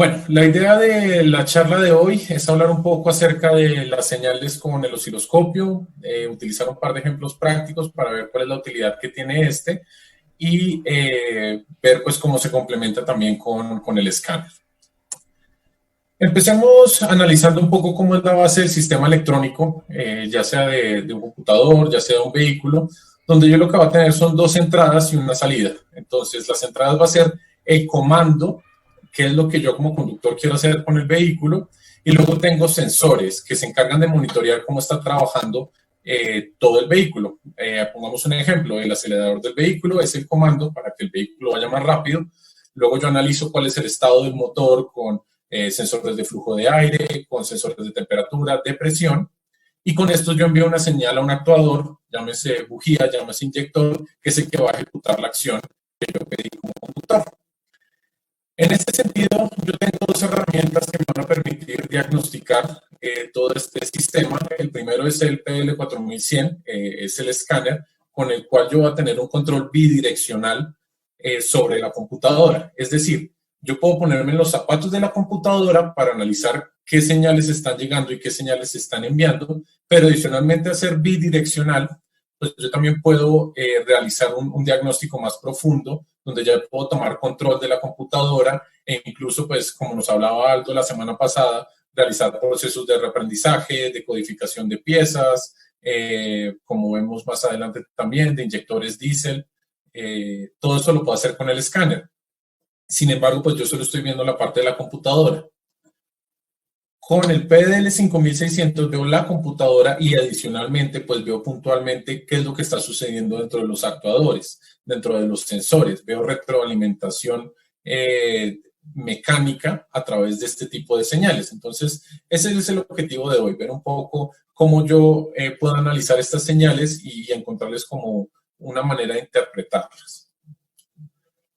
Bueno, la idea de la charla de hoy es hablar un poco acerca de las señales con el osciloscopio, utilizar un par de ejemplos prácticos para ver cuál es la utilidad que tiene este y ver pues cómo se complementa también con el escáner. Empecemos analizando un poco cómo es la base del sistema electrónico, ya sea de un computador, ya sea de un vehículo, donde yo lo que va a tener son dos entradas y una salida. Entonces, las entradas va a ser el comando, que es lo que yo como conductor quiero hacer con el vehículo, y luego tengo sensores que se encargan de monitorear cómo está trabajando todo el vehículo. Pongamos un ejemplo, el acelerador del vehículo es el comando para que el vehículo vaya más rápido. Luego yo analizo cuál es el estado del motor con sensores de flujo de aire, con sensores de temperatura, de presión, y con esto yo envío una señal a un actuador, llámese bujía, llámese inyector, que es el que va a ejecutar la acción que yo pedí como conductor. En este sentido, yo tengo dos herramientas que me van a permitir diagnosticar todo este sistema. El primero es el PL4100, es el escáner con el cual yo voy a tener un control bidireccional sobre la computadora. Es decir, yo puedo ponerme en los zapatos de la computadora para analizar qué señales están llegando y qué señales se están enviando, pero adicionalmente a ser bidireccional, pues yo también puedo realizar un diagnóstico más profundo, donde ya puedo tomar control de la computadora e incluso, pues, como nos hablaba Aldo la semana pasada, realizar procesos de reaprendizaje, de codificación de piezas, como vemos más adelante también, de inyectores diésel. Todo eso lo puedo hacer con el escáner. Sin embargo, pues yo solo estoy viendo la parte de la computadora. Con el PDL 5600 veo la computadora y adicionalmente pues veo puntualmente qué es lo que está sucediendo dentro de los actuadores, dentro de los sensores. Veo retroalimentación mecánica a través de este tipo de señales. Entonces, ese es el objetivo de hoy, ver un poco cómo yo puedo analizar estas señales y encontrarles como una manera de interpretarlas.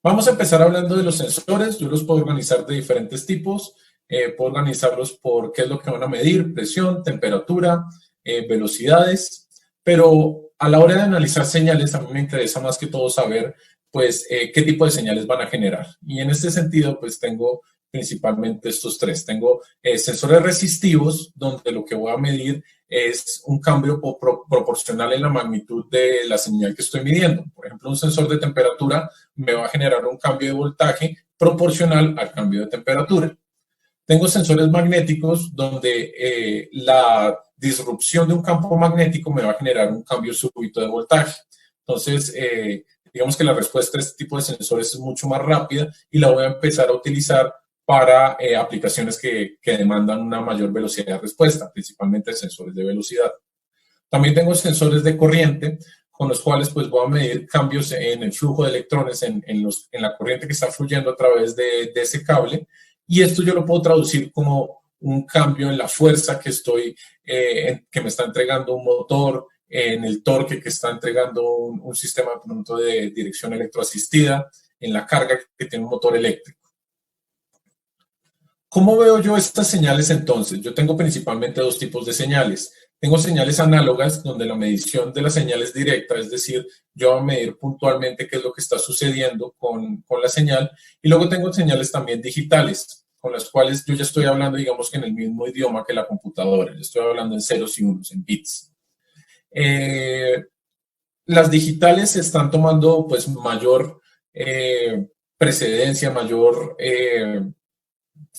Vamos a empezar hablando de los sensores. Yo los puedo organizar de diferentes tipos. Puedo organizarlos por qué es lo que van a medir, presión, temperatura, velocidades, pero a la hora de analizar señales a mí me interesa más que todo saber pues qué tipo de señales van a generar. Y en este sentido pues tengo principalmente estos tres. Tengo sensores resistivos, donde lo que voy a medir es un cambio proporcional en la magnitud de la señal que estoy midiendo. Por ejemplo, un sensor de temperatura me va a generar un cambio de voltaje proporcional al cambio de temperatura. Tengo sensores magnéticos donde la disrupción de un campo magnético me va a generar un cambio súbito de voltaje. Entonces, digamos que la respuesta a este tipo de sensores es mucho más rápida y la voy a empezar a utilizar para aplicaciones que demandan una mayor velocidad de respuesta, principalmente sensores de velocidad. También tengo sensores de corriente con los cuales pues voy a medir cambios en el flujo de electrones en la corriente que está fluyendo a través de ese cable. Y esto yo lo puedo traducir como un cambio en la fuerza que me está entregando un motor, en el torque que está entregando un sistema de dirección electroasistida, en la carga que tiene un motor eléctrico. ¿Cómo veo yo estas señales entonces? Yo tengo principalmente dos tipos de señales. Tengo señales análogas, donde la medición de la señal es directa, es decir, yo voy a medir puntualmente qué es lo que está sucediendo con la señal. Y luego tengo señales también digitales, con las cuales yo ya estoy hablando, digamos que en el mismo idioma que la computadora. Yo estoy hablando en ceros y unos, en bits. Las digitales están tomando pues mayor precedencia, mayor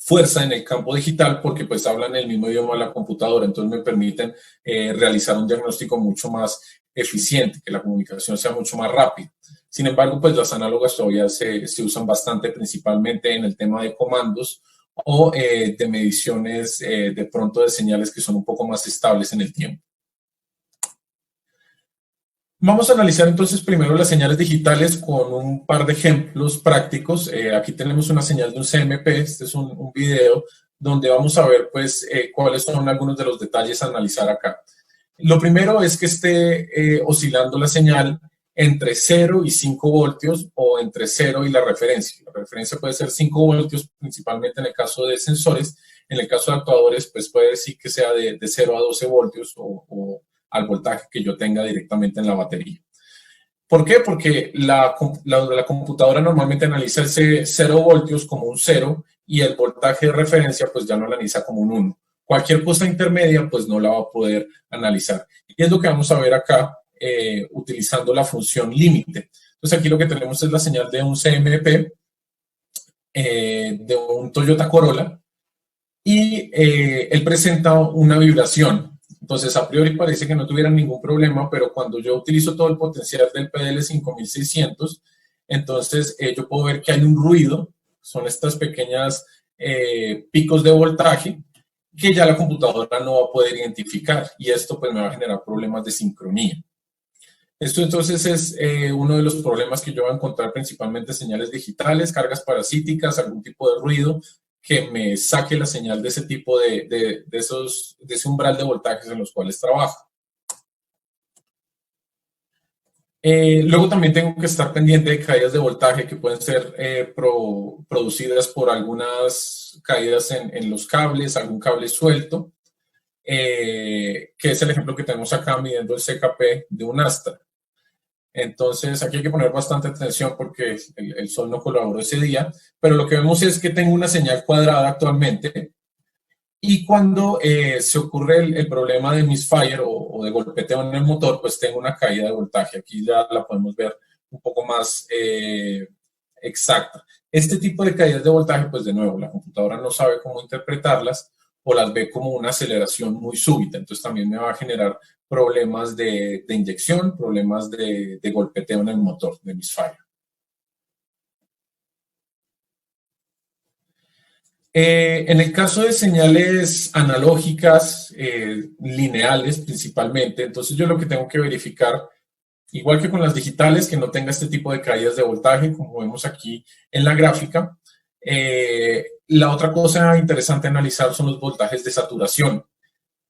fuerza en el campo digital porque pues hablan el mismo idioma de la computadora, entonces me permiten realizar un diagnóstico mucho más eficiente, que la comunicación sea mucho más rápida. Sin embargo, pues las análogas todavía se usan bastante, principalmente en el tema de comandos o de mediciones de pronto de señales que son un poco más estables en el tiempo. Vamos a analizar entonces primero las señales digitales con un par de ejemplos prácticos. Aquí tenemos una señal de un CMP, este es un video donde vamos a ver pues cuáles son algunos de los detalles a analizar acá. Lo primero es que esté oscilando la señal entre 0 y 5 voltios o entre 0 y la referencia. La referencia puede ser 5 voltios, principalmente en el caso de sensores. En el caso de actuadores, pues puede decir que sea de 0 a 12 voltios o al voltaje que yo tenga directamente en la batería. ¿Por qué? Porque la computadora normalmente analiza ese 0 voltios como un 0 y el voltaje de referencia pues ya no analiza como un 1. Cualquier cosa intermedia pues no la va a poder analizar. Y es lo que vamos a ver acá utilizando la función límite. Entonces aquí lo que tenemos es la señal de un CMP, de un Toyota Corolla, y él presenta una vibración. Entonces, a priori parece que no tuvieran ningún problema, pero cuando yo utilizo todo el potencial del PDL 5600, entonces yo puedo ver que hay un ruido, son estas pequeñas picos de voltaje que ya la computadora no va a poder identificar, y esto pues me va a generar problemas de sincronía. Esto entonces es uno de los problemas que yo voy a encontrar, principalmente señales digitales, cargas parasíticas, algún tipo de ruido que me saque la señal de ese tipo de ese umbral de voltajes en los cuales trabajo. Luego también tengo que estar pendiente de caídas de voltaje que pueden ser producidas por algunas caídas en los cables, algún cable suelto, que es el ejemplo que tenemos acá midiendo el CKP de un Astra. Entonces aquí hay que poner bastante atención porque el sol no colaboró ese día, pero lo que vemos es que tengo una señal cuadrada actualmente, y cuando se ocurre el problema de misfire o de golpeteo en el motor, pues tengo una caída de voltaje. Aquí ya la podemos ver un poco más exacta. Este tipo de caídas de voltaje, pues de nuevo, la computadora no sabe cómo interpretarlas o las ve como una aceleración muy súbita. Entonces también me va a generar problemas de inyección, problemas de golpeteo en el motor, de misfire. En el caso de señales analógicas, lineales principalmente, entonces yo lo que tengo que verificar, igual que con las digitales, que no tenga este tipo de caídas de voltaje, como vemos aquí en la gráfica. La otra cosa interesante a analizar son los voltajes de saturación.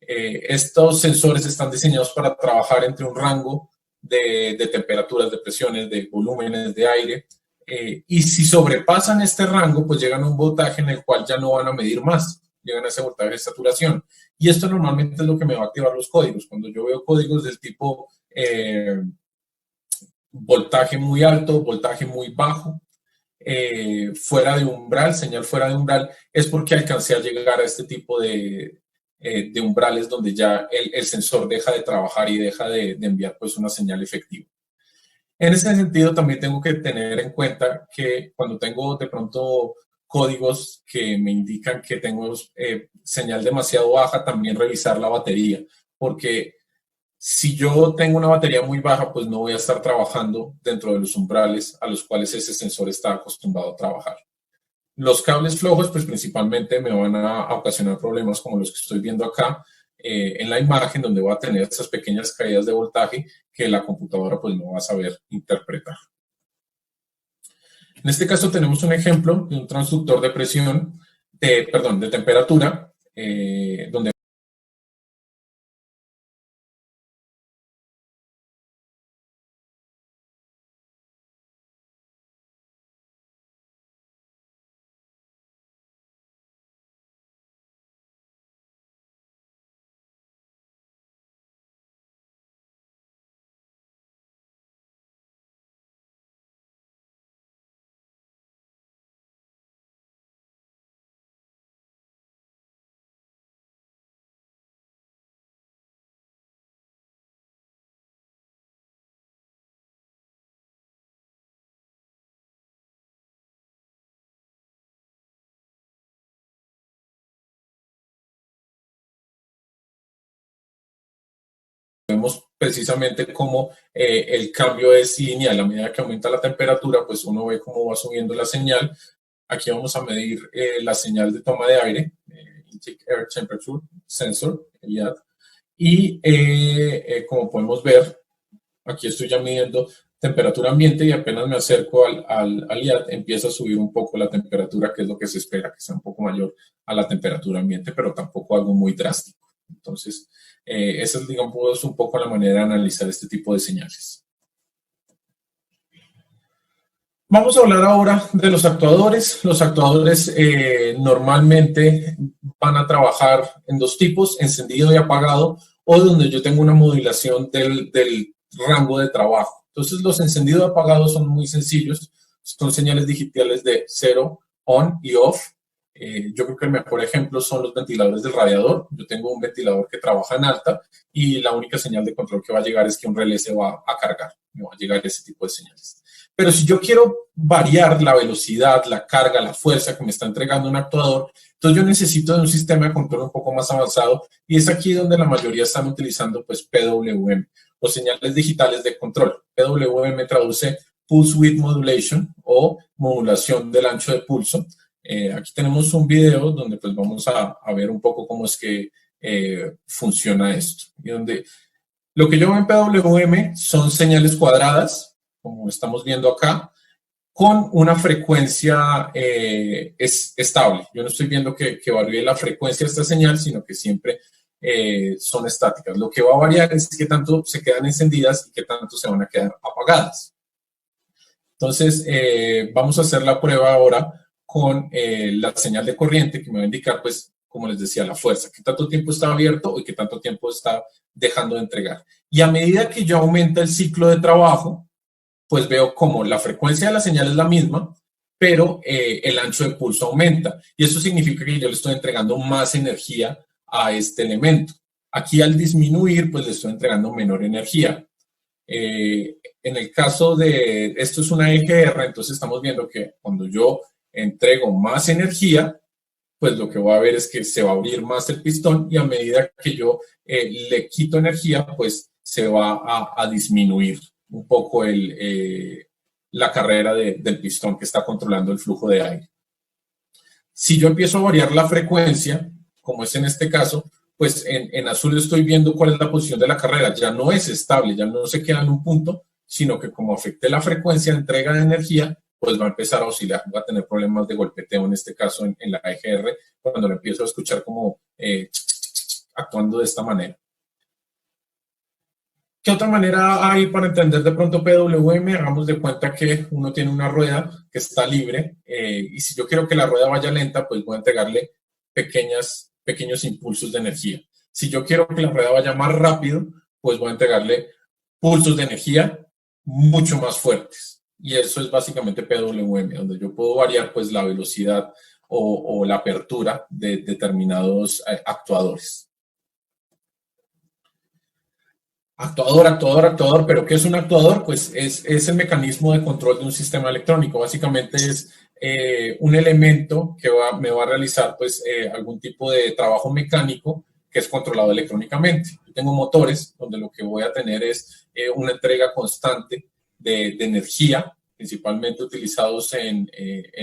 Estos sensores están diseñados para trabajar entre un rango de temperaturas, de presiones, de volúmenes de aire, y si sobrepasan este rango, pues llegan a un voltaje en el cual ya no van a medir más, llegan a ese voltaje de saturación. Y esto normalmente es lo que me va a activar los códigos. Cuando yo veo códigos del tipo voltaje muy alto, voltaje muy bajo, fuera de umbral, señal fuera de umbral, es porque alcancé a llegar a este tipo de umbrales donde ya el sensor deja de trabajar y deja de enviar pues una señal efectiva. En ese sentido, también tengo que tener en cuenta que cuando tengo de pronto códigos que me indican que tengo señal demasiado baja, también revisar la batería, porque si yo tengo una batería muy baja, pues no voy a estar trabajando dentro de los umbrales a los cuales ese sensor está acostumbrado a trabajar. Los cables flojos, pues principalmente me van a ocasionar problemas como los que estoy viendo acá en la imagen, donde voy a tener esas pequeñas caídas de voltaje que la computadora pues no va a saber interpretar. En este caso tenemos un ejemplo de un transductor de presión, de temperatura, donde vemos precisamente cómo el cambio es lineal. A medida que aumenta la temperatura, pues uno ve cómo va subiendo la señal. Aquí vamos a medir la señal de toma de aire, Intake Air Temperature Sensor, IAT. Y como podemos ver, aquí estoy ya midiendo temperatura ambiente y apenas me acerco al IAT, empieza a subir un poco la temperatura, que es lo que se espera, que sea un poco mayor a la temperatura ambiente, pero tampoco algo muy drástico. Entonces, esa es, digamos, un poco la manera de analizar este tipo de señales. Vamos a hablar ahora de los actuadores. Los actuadores normalmente van a trabajar en dos tipos, encendido y apagado, o donde yo tengo una modulación del rango de trabajo. Entonces, los encendidos y apagados son muy sencillos, son señales digitales de 0, on y off. Yo creo que el mejor ejemplo son los ventiladores del radiador. Yo tengo un ventilador que trabaja en alta y la única señal de control que va a llegar es que un relé se va a cargar. Me va a llegar ese tipo de señales. Pero si yo quiero variar la velocidad, la carga, la fuerza que me está entregando un actuador, entonces yo necesito de un sistema de control un poco más avanzado y es aquí donde la mayoría están utilizando pues PWM o señales digitales de control. PWM traduce Pulse Width Modulation o modulación del ancho de pulso. Aquí tenemos un video donde pues vamos a ver un poco cómo es que funciona esto. Y donde lo que yo veo en PWM son señales cuadradas, como estamos viendo acá, con una frecuencia estable. Yo no estoy viendo que varíe la frecuencia de esta señal, sino que siempre son estáticas. Lo que va a variar es qué tanto se quedan encendidas y qué tanto se van a quedar apagadas. Entonces, vamos a hacer la prueba ahora con la señal de corriente que me va a indicar, pues, como les decía, la fuerza, qué tanto tiempo está abierto y qué tanto tiempo está dejando de entregar. Y a medida que yo aumenta el ciclo de trabajo, pues veo como la frecuencia de la señal es la misma, pero el ancho de pulso aumenta. Y eso significa que yo le estoy entregando más energía a este elemento. Aquí al disminuir, pues le estoy entregando menor energía. En el caso de, esto es una EGR, entonces estamos viendo que cuando yo entrego más energía, pues lo que voy a ver es que se va a abrir más el pistón y a medida que yo le quito energía, pues se va a disminuir un poco la carrera del pistón que está controlando el flujo de aire. Si yo empiezo a variar la frecuencia, como es en este caso, pues en azul estoy viendo cuál es la posición de la carrera. Ya no es estable, ya no se queda en un punto, sino que como afecte la frecuencia de entrega de energía, pues va a empezar a oscilar, va a tener problemas de golpeteo, en este caso en la EGR, cuando lo empiezo a escuchar como actuando de esta manera. ¿Qué otra manera hay para entender de pronto PWM? Hagamos de cuenta que uno tiene una rueda que está libre y si yo quiero que la rueda vaya lenta, pues voy a entregarle pequeños impulsos de energía. Si yo quiero que la rueda vaya más rápido, pues voy a entregarle pulsos de energía mucho más fuertes. Y eso es básicamente PWM, donde yo puedo variar pues la velocidad o la apertura de determinados actuadores. Actuador, pero ¿qué es un actuador? Pues es el mecanismo de control de un sistema electrónico. Básicamente es un elemento que me va a realizar pues algún tipo de trabajo mecánico que es controlado electrónicamente. Yo tengo motores donde lo que voy a tener es una entrega constante de energía, principalmente utilizados en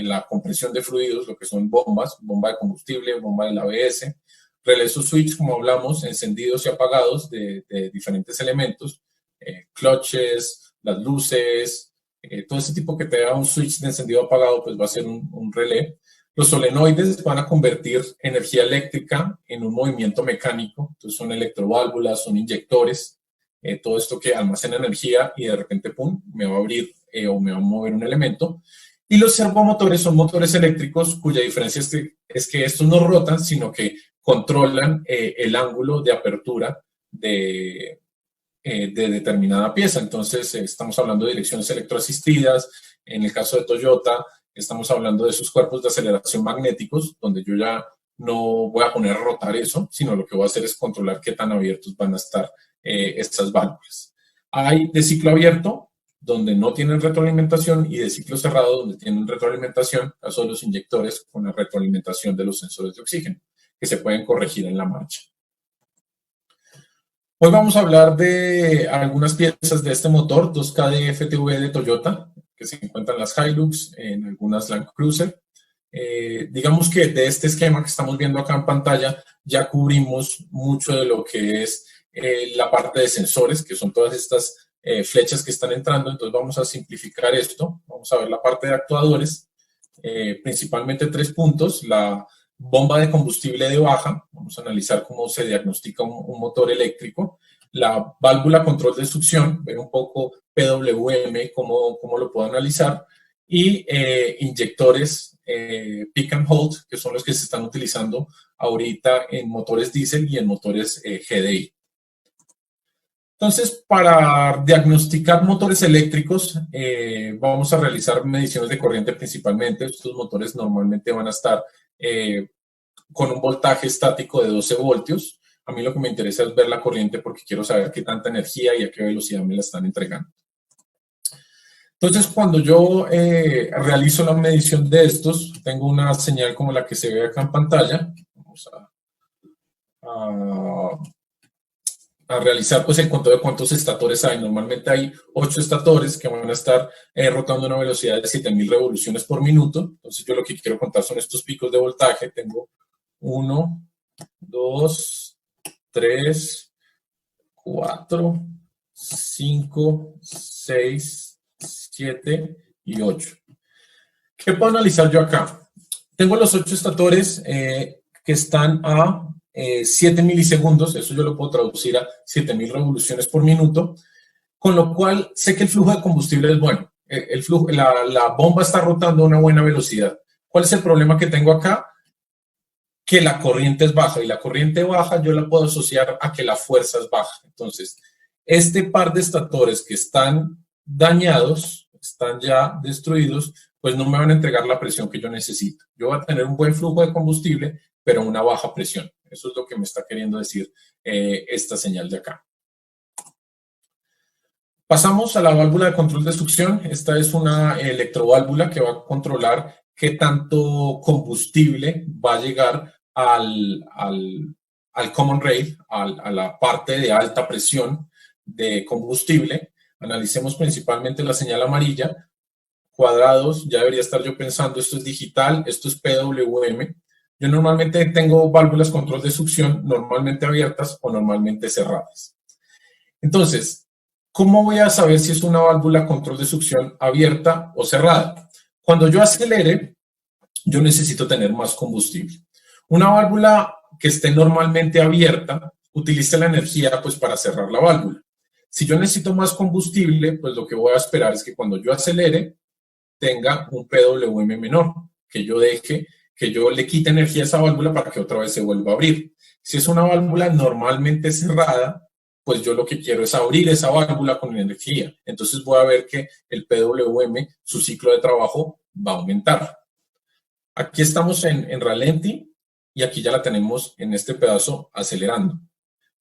la compresión de fluidos, lo que son bombas, bomba de combustible, bomba del ABS, relés o switch, como hablamos, encendidos y apagados de diferentes elementos, clutches, las luces, todo ese tipo que te da un switch de encendido apagado, pues va a ser un relé. Los solenoides van a convertir energía eléctrica en un movimiento mecánico, entonces son electroválvulas, son inyectores, todo esto que almacena energía y de repente, pum, me va a abrir o me va a mover un elemento. Y los servomotores son motores eléctricos cuya diferencia es que estos no rotan, sino que controlan el ángulo de apertura de determinada pieza. Entonces, estamos hablando de direcciones electroasistidas. En el caso de Toyota, estamos hablando de sus cuerpos de aceleración magnéticos, donde yo ya no voy a poner a rotar eso, sino lo que voy a hacer es controlar qué tan abiertos van a estar estas válvulas. Hay de ciclo abierto, donde no tienen retroalimentación, y de ciclo cerrado, donde tienen retroalimentación, caso de los inyectores, con la retroalimentación de los sensores de oxígeno, que se pueden corregir en la marcha. Hoy vamos a hablar de algunas piezas de este motor 2KD FTV de Toyota, que se encuentran en las Hilux, en algunas Land Cruiser. Digamos que de este esquema que estamos viendo acá en pantalla, ya cubrimos mucho de lo que es la parte de sensores, que son todas estas flechas que están entrando. Entonces vamos a simplificar esto. Vamos a ver la parte de actuadores, principalmente 3 puntos. La bomba de combustible de baja, vamos a analizar cómo se diagnostica un motor eléctrico. La válvula control de succión, ver un poco PWM, cómo lo puedo analizar. Y inyectores pick and hold, que son los que se están utilizando ahorita en motores diésel y en motores GDI. Entonces, para diagnosticar motores eléctricos, vamos a realizar mediciones de corriente principalmente. Estos motores normalmente van a estar con un voltaje estático de 12 voltios. A mí lo que me interesa es ver la corriente porque quiero saber qué tanta energía y a qué velocidad me la están entregando. Entonces, cuando yo realizo la medición de estos, tengo una señal como la que se ve acá en pantalla. Vamos a realizar pues el conteo de cuántos estatores hay. Normalmente hay 8 estatores que van a estar rotando a una velocidad de 7000 revoluciones por minuto. Entonces yo lo que quiero contar son estos picos de voltaje. Tengo 1, 2, 3, 4, 5, 6, 7 y 8. ¿Qué puedo analizar yo acá? Tengo los 8 estatores que están a 7 milisegundos, eso yo lo puedo traducir a 7000 revoluciones por minuto, con lo cual sé que el flujo de combustible es bueno. La bomba está rotando a una buena velocidad. ¿Cuál es el problema que tengo acá? Que la corriente es baja, y la corriente baja yo la puedo asociar a que la fuerza es baja. Entonces, este par de estatores que están dañados, están ya destruidos, pues no me van a entregar la presión que yo necesito. Yo voy a tener un buen flujo de combustible, pero una baja presión. Eso es lo que me está queriendo decir esta señal de acá. Pasamos a la válvula de control de succión. Esta es una electroválvula que va a controlar qué tanto combustible va a llegar al common rail, a la parte de alta presión de combustible. Analicemos principalmente la señal amarilla. Cuadrados, ya debería estar yo pensando, esto es digital, esto es PWM. Yo normalmente tengo válvulas control de succión normalmente abiertas o normalmente cerradas. Entonces, ¿cómo voy a saber si es una válvula control de succión abierta o cerrada? Cuando yo acelere, yo necesito tener más combustible. Una válvula que esté normalmente abierta utiliza la energía pues para cerrar la válvula. Si yo necesito más combustible, pues lo que voy a esperar es que cuando yo acelere tenga un PWM menor, que yo le quite energía a esa válvula para que otra vez se vuelva a abrir. Si es una válvula normalmente cerrada, pues yo lo que quiero es abrir esa válvula con energía. Entonces voy a ver que el PWM, su ciclo de trabajo, va a aumentar. Aquí estamos en ralenti y aquí ya la tenemos en este pedazo acelerando.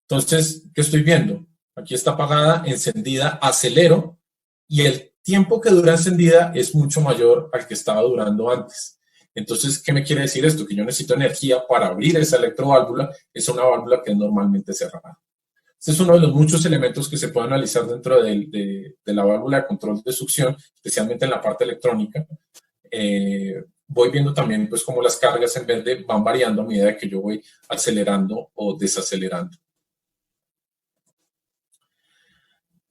Entonces, ¿qué estoy viendo? Aquí está apagada, encendida, acelero y el tiempo que dura encendida es mucho mayor al que estaba durando antes. Entonces, ¿qué me quiere decir esto? Que yo necesito energía para abrir esa electroválvula. Es una válvula que es normalmente cerrada. Este es uno de los muchos elementos que se puede analizar dentro de la válvula de control de succión, especialmente en la parte electrónica. Voy viendo también pues cómo las cargas en verde van variando a medida que yo voy acelerando o desacelerando.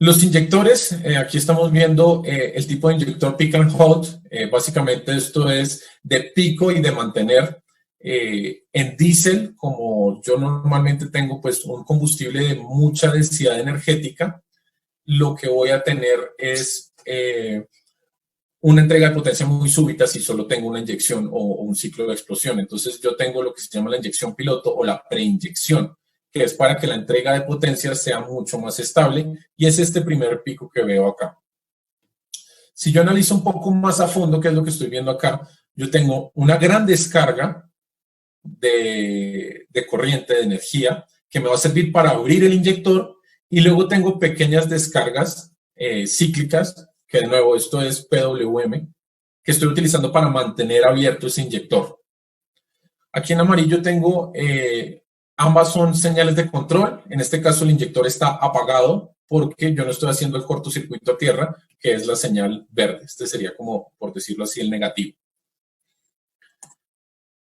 Los inyectores, aquí estamos viendo el tipo de inyector pick and hold. Básicamente esto es de pico y de mantener. En diésel, como yo normalmente tengo pues un combustible de mucha densidad energética, lo que voy a tener es una entrega de potencia muy súbita si solo tengo una inyección o un ciclo de explosión. Entonces yo tengo lo que se llama la inyección piloto o la preinyección, que es para que la entrega de potencia sea mucho más estable, y es este primer pico que veo acá. Si yo analizo un poco más a fondo, qué es lo que estoy viendo acá, yo tengo una gran descarga de corriente, de energía, que me va a servir para abrir el inyector, y luego tengo pequeñas descargas cíclicas, que de nuevo esto es PWM, que estoy utilizando para mantener abierto ese inyector. Aquí en amarillo tengo... ambas son señales de control. En este caso el inyector está apagado porque yo no estoy haciendo el cortocircuito a tierra, que es la señal verde. Este sería como, por decirlo así, el negativo.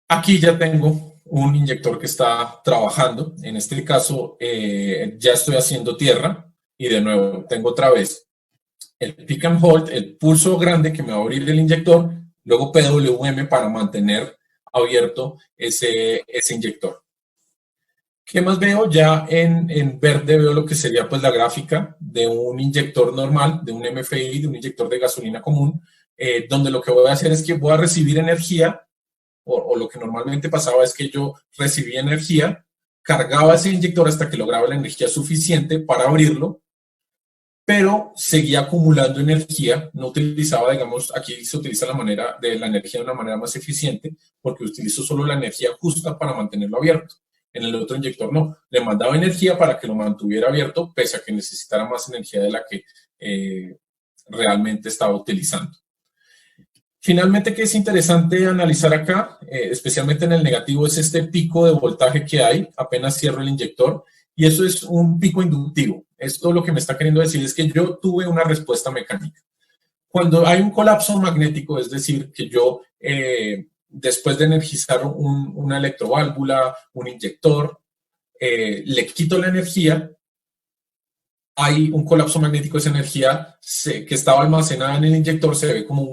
Aquí ya tengo un inyector que está trabajando. En este caso ya estoy haciendo tierra y de nuevo tengo otra vez el pick and hold, el pulso grande que me va a abrir el inyector, luego PWM para mantener abierto ese inyector. ¿Qué más veo? Ya en verde veo lo que sería pues la gráfica de un inyector normal, de un MFI, de un inyector de gasolina común, donde lo que voy a hacer es que voy a recibir energía, o lo que normalmente pasaba es que yo recibía energía, cargaba ese inyector hasta que lograba la energía suficiente para abrirlo, pero seguía acumulando energía, no utilizaba, digamos, aquí se utiliza la energía de una manera más eficiente, porque utilizo solo la energía justa para mantenerlo abierto. En el otro inyector no, le mandaba energía para que lo mantuviera abierto, pese a que necesitara más energía de la que realmente estaba utilizando. Finalmente, que es interesante analizar acá, especialmente en el negativo, es este pico de voltaje que hay apenas cierro el inyector, y eso es un pico inductivo. Esto lo que me está queriendo decir es que yo tuve una respuesta mecánica. Cuando hay un colapso magnético, es decir, que yo después de energizar una electroválvula, un inyector, le quito la energía, hay un colapso magnético, esa energía que estaba almacenada en el inyector se ve como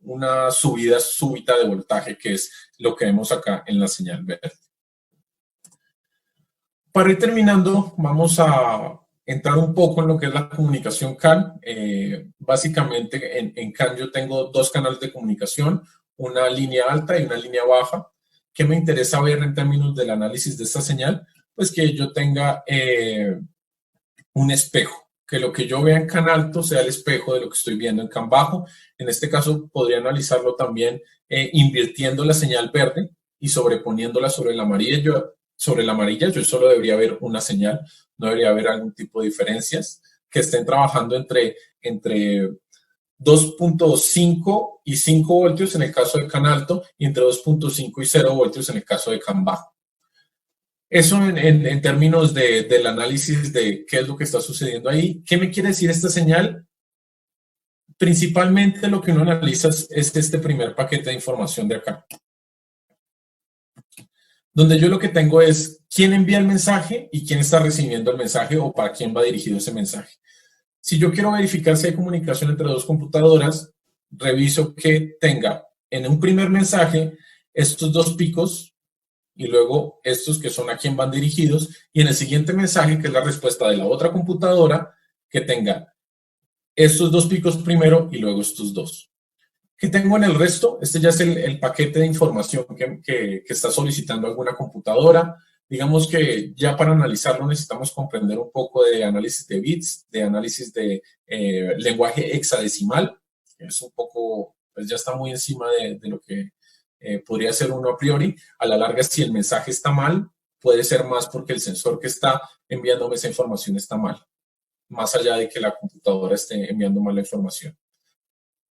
una subida súbita de voltaje, que es lo que vemos acá en la señal verde. Para ir terminando, vamos a entrar un poco en lo que es la comunicación CAN. Básicamente en CAN yo tengo dos canales de comunicación, una línea alta y una línea baja. ¿Qué me interesa ver en términos del análisis de esta señal? Pues que yo tenga un espejo, que lo que yo vea en CAN alto sea el espejo de lo que estoy viendo en CAN bajo. En este caso podría analizarlo también invirtiendo la señal verde y sobreponiéndola sobre la amarilla. Yo solo debería ver una señal, no debería haber algún tipo de diferencias que estén trabajando entre 2.5 y 5 voltios en el caso de CAN alto y entre 2.5 y 0 voltios en el caso de CAN bajo. Eso en términos del análisis de qué es lo que está sucediendo ahí. ¿Qué me quiere decir esta señal? Principalmente lo que uno analiza es este primer paquete de información de acá, donde yo lo que tengo es quién envía el mensaje y quién está recibiendo el mensaje o para quién va dirigido ese mensaje. Si yo quiero verificar si hay comunicación entre dos computadoras, reviso que tenga en un primer mensaje estos dos picos y luego estos que son a quién van dirigidos, y en el siguiente mensaje, que es la respuesta de la otra computadora, que tenga estos dos picos primero y luego estos dos. ¿Qué tengo en el resto? Este ya es el paquete de información que está solicitando alguna computadora. Digamos que ya para analizarlo necesitamos comprender un poco de análisis de bits, de análisis de lenguaje hexadecimal, que es un poco, pues ya está muy encima de lo que podría ser uno a priori. A la larga, si el mensaje está mal, puede ser más porque el sensor que está enviándome esa información está mal, más allá de que la computadora esté enviando mal la información.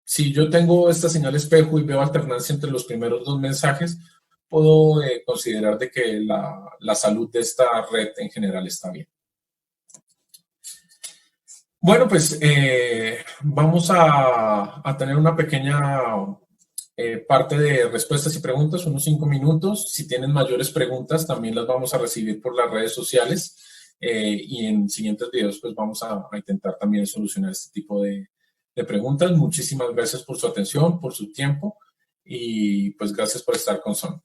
Si yo tengo esta señal espejo y veo alternancia entre los primeros dos mensajes, puedo considerar de que la salud de esta red en general está bien. Bueno, pues vamos a tener una pequeña parte de respuestas y preguntas, unos 5 minutos. Si tienen mayores preguntas, también las vamos a recibir por las redes sociales y en siguientes videos pues vamos a intentar también solucionar este tipo de preguntas. Muchísimas gracias por su atención, por su tiempo y pues gracias por estar con Son.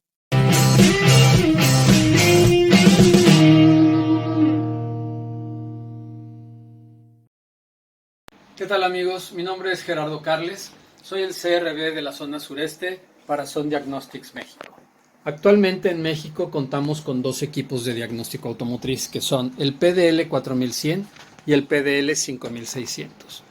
¿Qué tal amigos? Mi nombre es Gerardo Carles, soy el CRB de la zona sureste para Son Diagnostics México. Actualmente en México contamos con dos equipos de diagnóstico automotriz que son el PDL 4100 y el PDL 5600.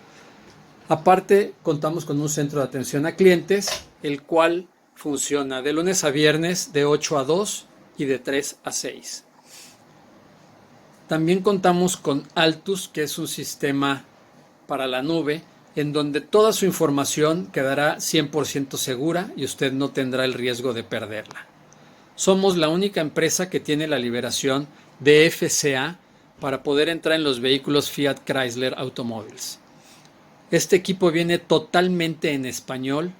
Aparte contamos con un centro de atención a clientes, el cual funciona de lunes a viernes de 8 a 2 y de 3 a 6. También contamos con Altus, que es un sistema para la nube, en donde toda su información quedará 100% segura y usted no tendrá el riesgo de perderla. Somos la única empresa que tiene la liberación de FCA para poder entrar en los vehículos Fiat Chrysler Automobiles. Este equipo viene totalmente en español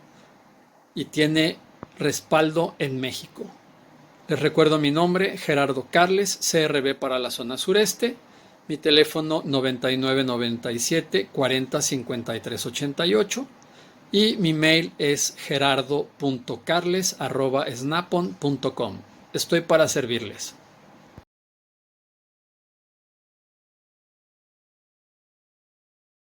y tiene respaldo en México. Les recuerdo mi nombre, Gerardo Carles, CRB para la zona sureste. Mi teléfono 9997 40 53 88 y mi mail es gerardo.carles@snapon.com. Estoy para servirles.